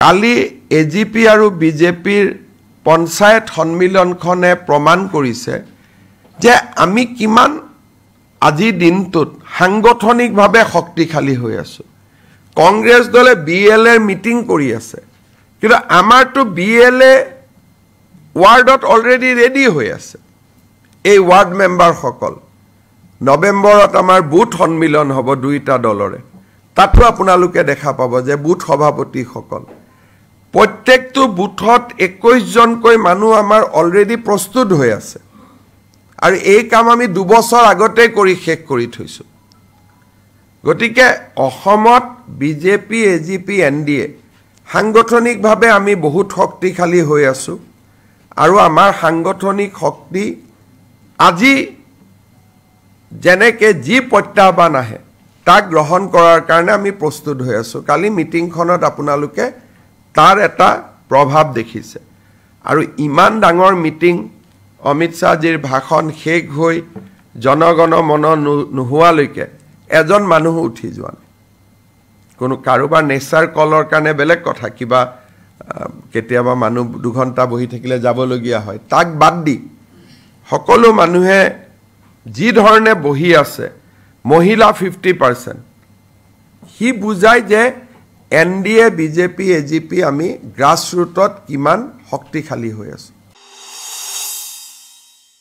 কালি AGP আৰু বিজেপিৰ পঞ্চায়ত সন্মিলনখনে প্ৰমাণ কৰিছে যে আমি কিমান আজি দিনটোত সাংগঠনিকভাৱে শক্তিশালী হৈ আছো কংগ্ৰেছ দলে বিএলএৰ মিটিং কৰি আছে কিন্তু আমাৰটো বিএলএ ৱাৰ্ডত অলৰেডি ৰেডি হৈ আছে এই ৱাৰ্ড মেম্বাৰ সকল নৱেম্বৰত আমাৰ বুথ সন্মিলন হ'ব দুইটা দলৰে তাতো আপোনালোকে দেখা পাব যে বুথ সভাপতি সকল প্ৰত্যেকটো বুথত 21 জনকৈ মানুহ আমাৰ অলৰেডি প্ৰস্তুত হৈ আছে আৰু এই কাম আমি 2 বছৰ আগতে কৰি শেষ কৰি থৈছো গতিকে অসমত বিজেপি এজিপি এনডিএ সাংগঠনিকভাৱে আমি বহুত শক্তিশালী হৈ আছো আৰু আমাৰ সাংগঠনিক শক্তি আজি যেনেকে যি প্ৰত্যাহ্বান আহে তাক গ্ৰহণ কৰাৰ কাৰণে আমি প্ৰস্তুত হৈ আছো কালি মিটিংখনত আপোনালোকে তাৰ এটা প্ৰভাৱ দেখিছে আৰু ইমান ডাঙৰ মিটিং অমিত শাহজীৰ ভাষণ শেষ হৈ জনগণ মন নোহোৱালৈকে এজন মানুহ উঠি যোৱা নাই কোনো কাৰোবাৰ নেচাৰ কলৰ কাৰণে বেলেগ কথা কিবা কেতিয়াবা মানুহ 2 ঘণ্টা বহি থাকিলে যাবলগীয়া হয় তাক বাদ দি সকলো মানুহে যি ধৰণে বহি আছে মহিলা 50% হি বুজাই যে এনডিএ বিজেপি এজিপি আমি গ্ৰাছৰুটত কিমান শক্তিশালী হৈ আছে